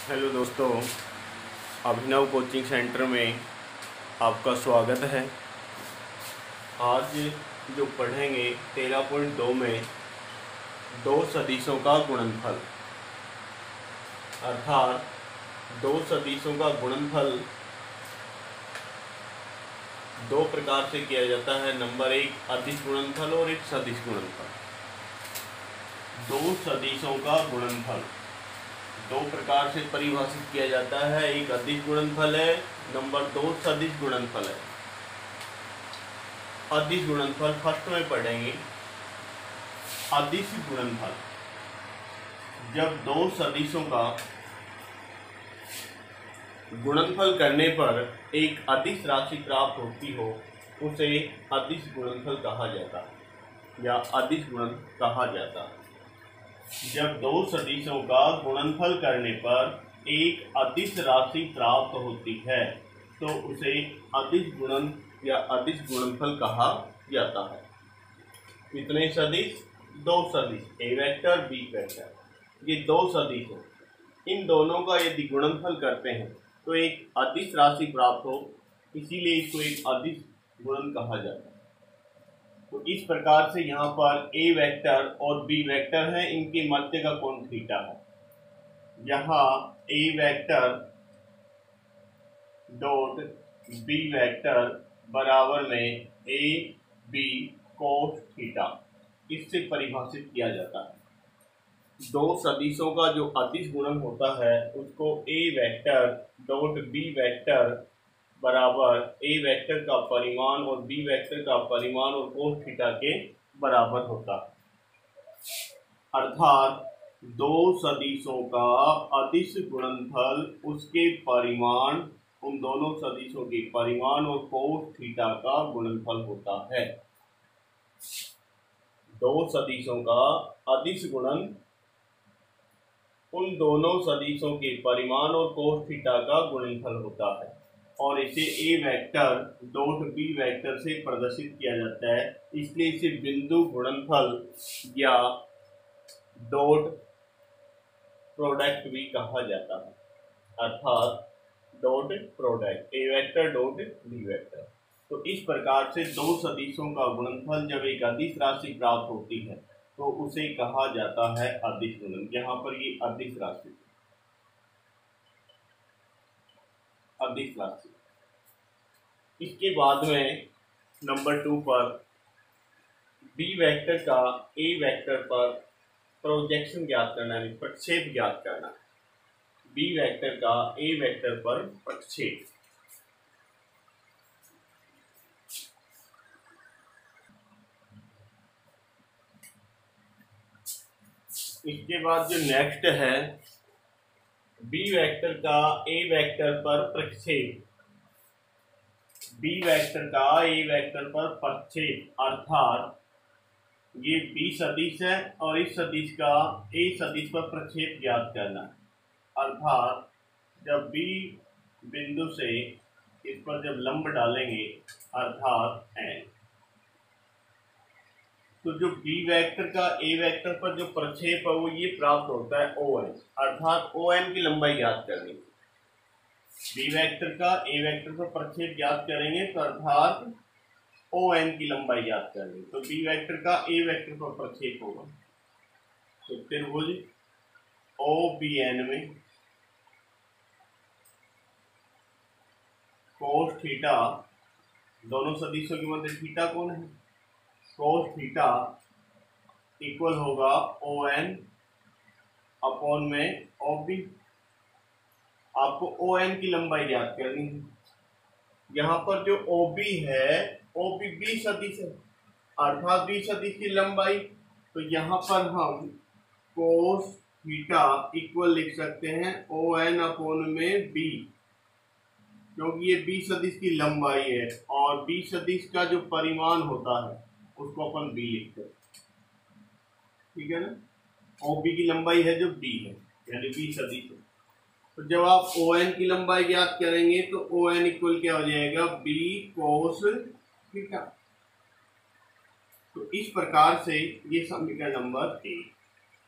Hello दोस्तों, अभिनव coaching centre में आपका स्वागत है। आज जो पढ़ेंगे 13.2 में दो सदिशों का गुणनफल, अर्थात दो सदिशों का गुणनफल दो प्रकार से किया जाता है। नंबर एक अदिश गुणनफल और एक सदिश गुणनफल। दो सदिशों का गुणनफल दो प्रकार से परिभाषित किया जाता है। एक अदिश गुणनफल है, नंबर दो सदिश गुणनफल है। अदिश गुणनफल फर्स्ट में पढ़ेंगे। अदिश गुणनफल जब दो सदिशों का गुणनफल करने पर एक अदिश राशि प्राप्त होती हो, उसे अदिश गुणनफल कहा जाता है या अदिश गुणन कहा जाता है। जब दो सदिशों का गुणनफल करने पर एक अदिश राशि प्राप्त होती है तो उसे अदिश गुणन या अदिश गुणनफल कहा जाता है। कितने सदिश? दो सदिश, ए वेक्टर बी वेक्टर, ये दो सदिश हैं। इन दोनों का यदि गुणनफल करते हैं तो एक अदिश राशि प्राप्त हो, इसीलिए इसको एक अदिश गुणन कहा जाता है। तो इस प्रकार से यहाँ पर ए वेक्टर और बी वेक्टर है, इनके मध्य का कोण थीटा है। यहाँ ए वेक्टर डॉट बी वेक्टर बराबर में ए बी कोस थीटा, इससे परिभाषित किया जाता है। दो सदिशों का जो अदिश गुणन होता है उसको ए वेक्टर डॉट बी वेक्टर बराबर ए वेक्टर का परिमाण और बी वेक्टर का परिमाण और कोस थीटा के बराबर होता है। अर्थात दो सदिशों का अदिश गुणनफल उसके परिमाण, उन दोनों सदिशों के परिमाण और कोस थीटा का गुणनफल होता है। दो सदिशों का अदिश गुणन उन दोनों सदिशों के परिमाण और कोस थीटा का गुणनफल होता है और इसे ए वेक्टर डॉट बी वेक्टर से प्रदर्शित किया जाता है। इसलिए इसे बिंदु गुणनफल या डॉट प्रोडक्ट भी कहा जाता है, अर्थात dot product A vector dot B vector. तो इस प्रकार से दो सदिशों का गुणनफल जब एक अदिश राशि प्राप्त होती है तो उसे कहा जाता है अदिश गुणन। यहाँ पर ये अदिश राशि इसके बाद में नंबर 2 पर बी वेक्टर का ए वेक्टर पर प्रोजेक्शन ज्ञात करना है, प्रक्षेप ज्ञात करना है। बी वेक्टर का ए वेक्टर पर प्रक्षेप। इसके बाद जो नेक्स्ट है बी वेक्टर का ए वेक्टर पर प्रक्षेप। बी वेक्टर का ए वेक्टर पर प्रक्षेप, अर्थात ये बी सदिश है और इस सदिश का ए सदिश पर प्रक्षेप ज्ञात करना है। अर्थात जब बी बिंदु से इस पर जब लंब डालेंगे अर्थात एन, तो जो बी वेक्टर का ए वेक्टर पर जो प्रक्षेप है वो ये प्राप्त होता है ओ एन, अर्थात ओ एन की लंबाई ज्ञात करनी। बी वेक्टर का ए वेक्टर पर प्रक्षेप ज्ञात करेंगे तो अर्थात ओ एन की लंबाई ज्ञात करनी। तो बी वेक्टर का ए वेक्टर पर प्रक्षेप होगा तो त्रिभुज ओ बी एन में कोस थीटा, दोनों सदिशों के मध्य थीटा कौन है, कोस थीटा इक्वल होगा ओ एन अपॉन में ओ बी। आपको ओ एन की लंबाई ज्ञात करनी है। यहाँ पर जो ओ बी है ओ बी बी सदिश है, अर्थात बी सदिश की लंबाई, तो यहाँ पर हम कोस थीटा इक्वल लिख सकते हैं ओ एन अपॉन में बी, क्योंकि ये बी सदिश की लंबाई है और बी सदिश का जो परिमाण होता है उसको अपन बी लिखते हैं, ठीक है ना। ओ बी की लंबाई है जो बी है, यानी बी सदिश है। तो जब आप ओ एन की लंबाई ज्ञात करेंगे तो ओ एन इक्वल क्या हो जाएगा, बी कोस थीटा। तो इस प्रकार से ये समीकरण नंबर 1।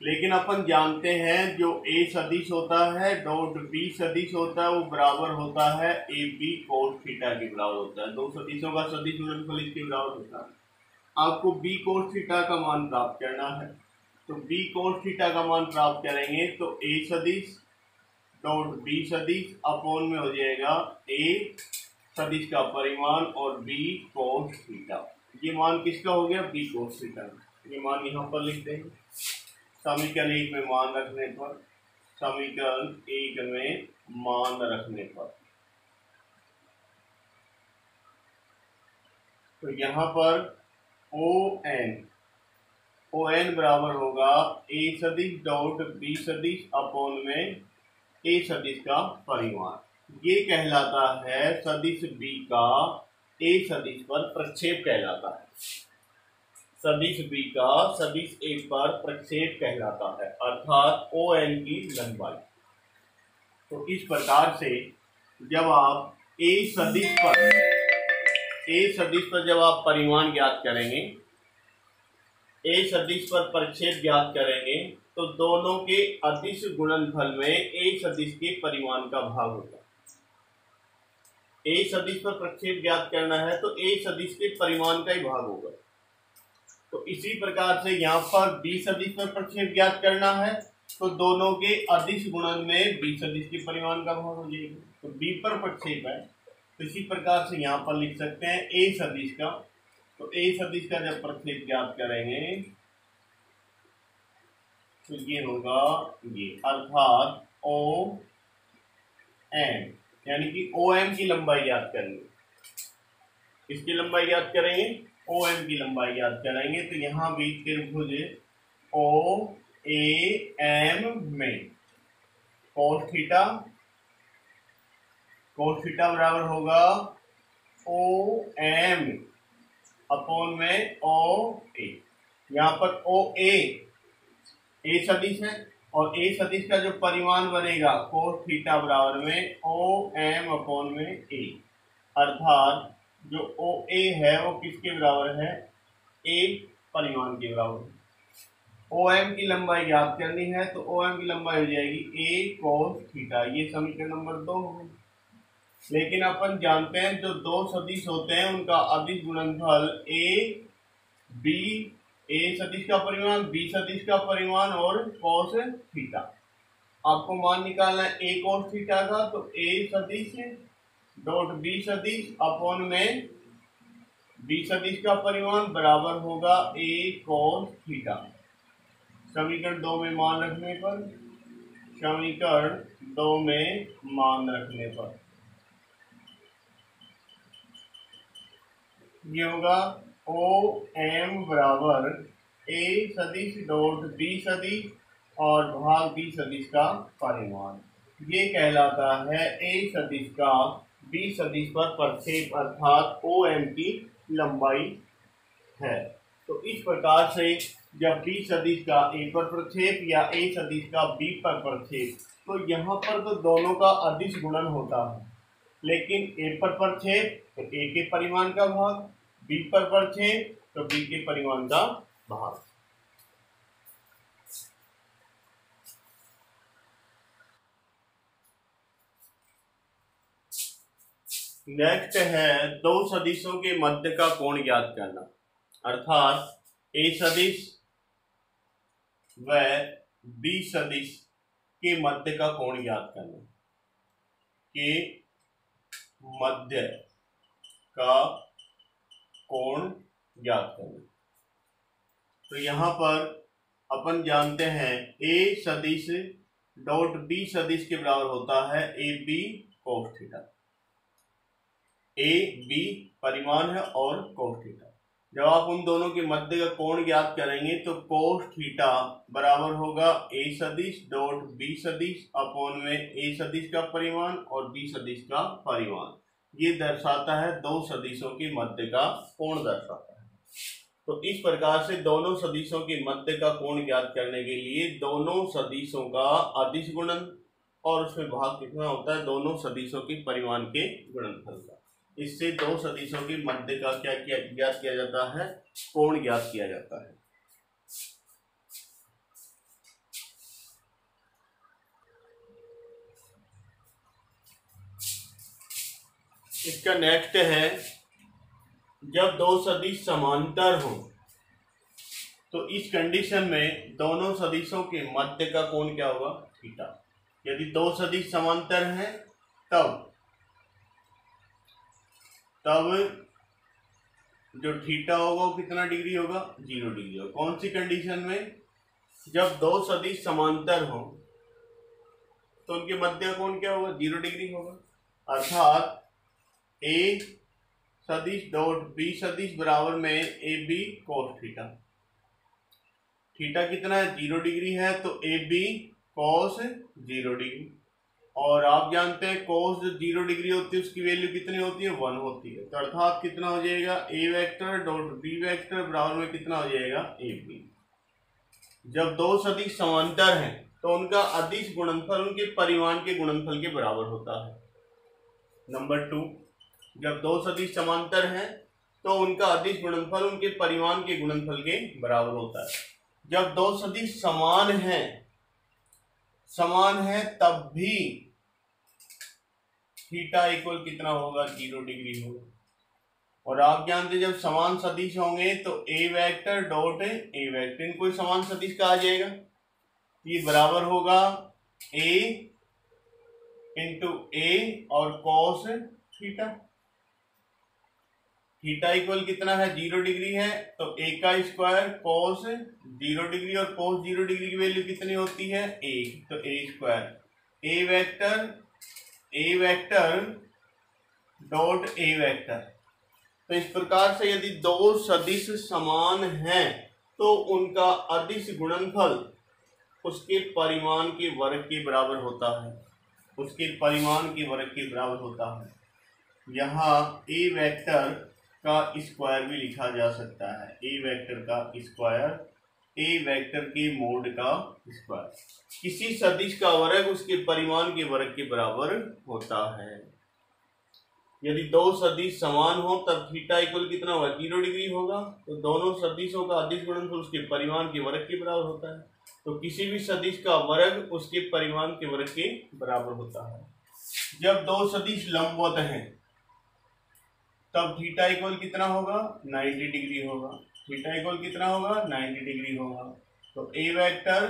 लेकिन अपन जानते हैं जो ए सदिश होता है डॉट बी सदिश होता है वो बराबर होता है ए बी कोस थीटा के बराबर होता है। दो सदिशों का सदिश गुणनफल इसके बराबर होता है। आपको बी कोस थीटा का मान प्राप्त करना है, तो बी कोस थीटा का मान प्राप्त करेंगे तो ए सदिश डॉट बी सदिश अपॉन में हो जाएगा ए सदिश का परिमाण और बी कोस थीटा। ये मान किसका हो गया? B cos theta. ये मान यहाँ पर लिख देंगे समीकरण 1 में मान रखने पर, समीकरण 1 में मान रखने पर। तो यहाँ पर ओ एन बराबर होगा ए सदिश डॉट बी सदिश अपॉन में ए सदिश का परिमाण। ये कहलाता है सदिश बी का ए सदिश पर प्रक्षेप कहलाता है। सदिश बी का सदिश ए पर प्रक्षेप कहलाता है, अर्थात ओ एन की लंबाई। तो इस प्रकार से जब आप ए सदिश पर जब आप परिमाण ज्ञात करेंगे, ए सदिश पर प्रक्षेप ज्ञात करेंगे, तो दोनों के अदिश गुणनफल में ए सदिश के परिमाण का भाग होगा। ए सदिश पर प्रक्षेप ज्ञात करना है तो ए सदिश के परिमाण का ही भाग होगा। तो इसी प्रकार से यहाँ पर बी सदिश पर प्रक्षेप ज्ञात करना है तो दोनों के अदिश गुणन में बी सदिश के परिमाण का भाग हो जाएगा। तो बी पर प्रक्षेप है, तो इसी प्रकार से यहाँ पर लिख सकते हैं ए सदिश का। तो ए सदिश का जब प्रक्षेप ज्ञात करेंगे तो ये होगा ये, अर्थात ओ एम, यानी कि ओ एम की लंबाई ज्ञात करेंगे। इसकी लंबाई ज्ञात करेंगे, ओ एम की लंबाई ज्ञात करेंगे। तो यहाँ भी त्रिभुज ओ ए एम में कोस थीटा बराबर होगा ओ एम अपॉन में ओ ए। यहाँ पर ओ ए सदिश है और ए सदिश का जो परिमाण बनेगा कोस थीटा बराबर में ओ एम अपॉन में ए, अर्थात जो ओ ए है वो किसके बराबर है? ए परिमाण के बराबर है। ओ एम की लंबाई ज्ञात करनी है तो ओ एम की लंबाई हो जाएगी ए कोस थीटा। ये समीकरण नंबर 2 होगा। लेकिन अपन जानते हैं जो दो सदिश होते हैं उनका अदिश गुणनफल ए सदिश का परिमाण, बी सदिश का परिमाण और कोस थीटा। आपको मान निकालना है ए कोस थीटा का, तो ए सदिश डॉट बी सदिश अपॉन में बी सदिश का परिमाण बराबर होगा ए कोस थीटा। समीकरण 2 में मान रखने पर, समीकरण 2 में मान रखने पर ये होगा ओ एम बराबर ए सदिश डॉट बी सदिश और भाग बी सदिश का परिमाण। ये कहलाता है ए सदिश का बी सदिश पर प्रक्षेप, अर्थात ओ एम की लंबाई है। तो इस प्रकार से जब बी सदिश का ए पर प्रक्षेप या ए सदिश का बी पर प्रक्षेप, तो यहाँ पर तो दोनों का अदिश गुणन होता है, लेकिन ए पर प्रक्षेप तो ए के परिमाण का भाग, बी पर प्रक्षेप तो बी के परिमाण का भाग। नेक्स्ट है दो सदिशों के मध्य का कोण ज्ञात करना, अर्थात ए सदिश व बी सदिश के मध्य का कोण ज्ञात करना, के मध्य का कोण ज्ञात करना। तो यहाँ पर अपन जानते हैं ए सदिश डॉट बी सदिश के बराबर होता है A B cos theta. A B परिमाण है और कोस थीटा। जब आप उन दोनों के मध्य का कोण ज्ञात करेंगे तो कोस थीटा बराबर होगा ए सदिश डॉट बी सदिश अपॉन में ए सदिश का परिमाण और बी सदिश का परिमाण। ये दर्शाता है दो सदिशों के मध्य का कोण दर्शाता है। तो इस प्रकार से दोनों सदिशों के मध्य का कोण ज्ञात करने के लिए दोनों सदिशों का अदिश गुणन और उसमें भाग कितना होता है? दोनों सदिशों के परिमाण के गुणनफल का। इससे दो सदिशों के मध्य का क्या ज्ञात किया जाता है? कोण ज्ञात किया जाता है। इसका नेक्स्ट है, जब दो सदिश समांतर हो तो इस कंडीशन में दोनों सदिशों के मध्य का कोण क्या होगा? थीटा। यदि दो सदिश समांतर हैं तब जो थीटा होगा वो कितना डिग्री होगा? 0 डिग्री होगा। कौन सी कंडीशन में? जब दो सदिश समांतर हो तो उनके मध्य का कोण क्या होगा? 0 डिग्री होगा। अर्थात ए सदिश डॉट बी सदिश बराबर में A B cos theta. Theta कितना है? 0 डिग्री है, तो ए बी कॉस 0 डिग्री। और आप जानते हैं कॉस जो 0 डिग्री होती है उसकी वैल्यू कितनी होती है? 1 होती है। तो अर्थात कितना हो जाएगा? A vector dot B vector बराबर में कितना हो जाएगा? A B. जब दो सदिश समांतर हैं तो उनका अदिश गुणनफल उनके परिमाण के गुणनफल के बराबर होता है। नंबर 2, जब दो सदिश समांतर हैं तो उनका अदिश गुणनफल उनके परिमाण के गुणनफल के बराबर होता है। जब दो सदिश समान है तब भी थीटा इक्वल कितना होगा? 0 डिग्री होगा। और आप जानते हैं जब समान सदिश होंगे तो A vector dot A vector, इनको समान सदिश कहा जाएगा। ये बराबर होगा ए इंटू ए और कॉस थीटा। थीटा इक्वल कितना है? 0 डिग्री है, तो ए का स्क्वायर कॉस 0 डिग्री और कॉस 0 डिग्री की वैल्यू कितनी होती है? 1, तो A square A vector dot A vector. तो इस प्रकार से यदि दो सदिश समान हैं तो उनका अदिश गुणनफल उसके परिमाण के वर्ग के बराबर होता है। उसके परिमाण के वर्ग के बराबर होता है। यहाँ ए वेक्टर का स्क्वायर भी लिखा जा सकता है। ए वेक्टर का स्क्वायर ए वेक्टर के मोड का स्क्वायर। किसी सदिश का वर्ग उसके परिमाण के वर्ग के बराबर होता है। यदि दो सदिश समान हो तब थीटा इक्वल कितना होगा? 0 डिग्री होगा। तो दोनों सदिशों का अदिश गुणनफल उसके परिमाण के वर्ग के बराबर होता है। तो किसी भी सदिश का वर्ग उसके परिमाण के वर्ग के बराबर होता है। जब दो सदिश लंबवत हैं तब थीटा इक्वल कितना होगा? 90 डिग्री होगा। थीटा इक्वल कितना होगा? 90 डिग्री होगा। तो A vector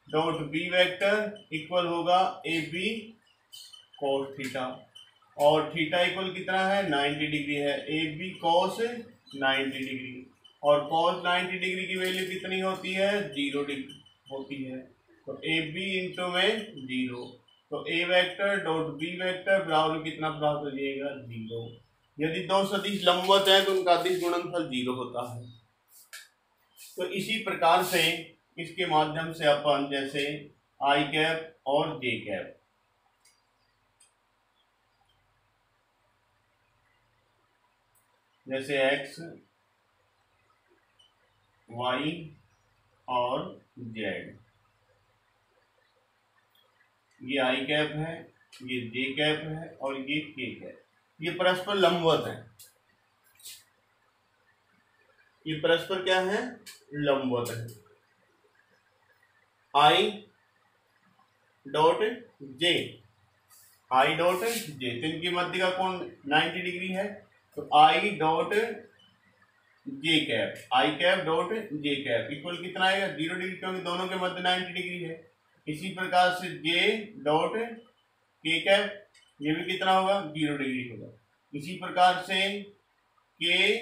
dot B vector equal होगा ए बी कॉस थीटा। और थीटा इक्वल कितना है? 90 डिग्री है। ए बी कॉस 90 डिग्री और कॉस 90 डिग्री की वैल्यू कितनी होती है? 0 डिग्री होती है। तो ए बी इंटू में 0, तो A vector dot B vector बराबर कितना प्राप्त हो जाएगा? 0। यदि दो सदिश लंबवत है तो उनका अदिश गुणनफल 0 होता है। तो इसी प्रकार से इसके माध्यम से अपन जैसे आई कैप और जे कैप, जैसे एक्स वाई और जेड, ये आई कैप है, ये जे कैप है और ये के कैप, ये परस्पर लंबवत है। ये परस्पर क्या है? लंबवत है। I dot J, I dot J, तो इनके मध्य का कोण 90 डिग्री है। तो I dot J cap, I cap dot J cap equal कितना आएगा? 0 डिग्री, क्योंकि दोनों के मध्य 90 डिग्री है। इसी प्रकार से जे डॉट के कैप, ये भी कितना होगा? 0 डिग्री होगा। इसी प्रकार से के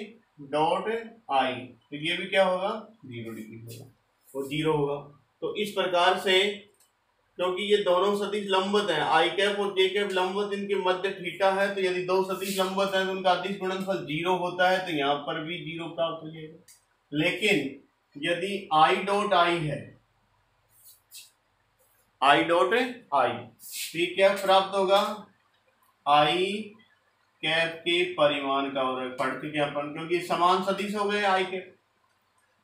डॉट आई, तो ये भी क्या होगा? 0 डिग्री होगा, वो 0 होगा। तो इस प्रकार से क्योंकि ये दोनों सदिश लंबवत हैं, आई कैप और जे कैप लंबवत, इनके मध्य थीटा है, तो यदि दो सदिश लंबवत हैं तो उनका अदिश गुणनफल 0 होता है। तो यहाँ पर भी 0 प्राप्त हो जाएगा। लेकिन यदि आई डॉट आई है, आई डॉट आई, तो ये क्या प्राप्त होगा? आई कैप के परिमाण का वर्ग। पढ़ चुके अपन, क्योंकि समान सदिश हो गए आई कैप,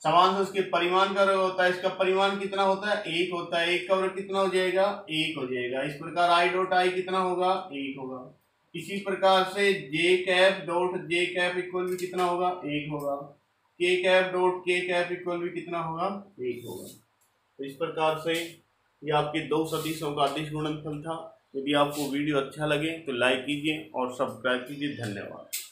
समान से उसके परिमाण का वर्ग होता है। इसका परिमाण कितना होता है? 1 होता है। 1 का वर्ग कितना हो जाएगा? 1 हो जाएगा। इस प्रकार आई डॉट आई कितना होगा? 1 होगा। इसी प्रकार से J cap dot J cap equal भी कितना होगा? 1 होगा। K cap dot K cap equal भी कितना होगा? 1 होगा। तो इस प्रकार से ये आपके दो सदिशों का अदिश गुणनफल था। यदि आपको वीडियो अच्छा लगे तो लाइक कीजिए और सब्सक्राइब कीजिए। धन्यवाद।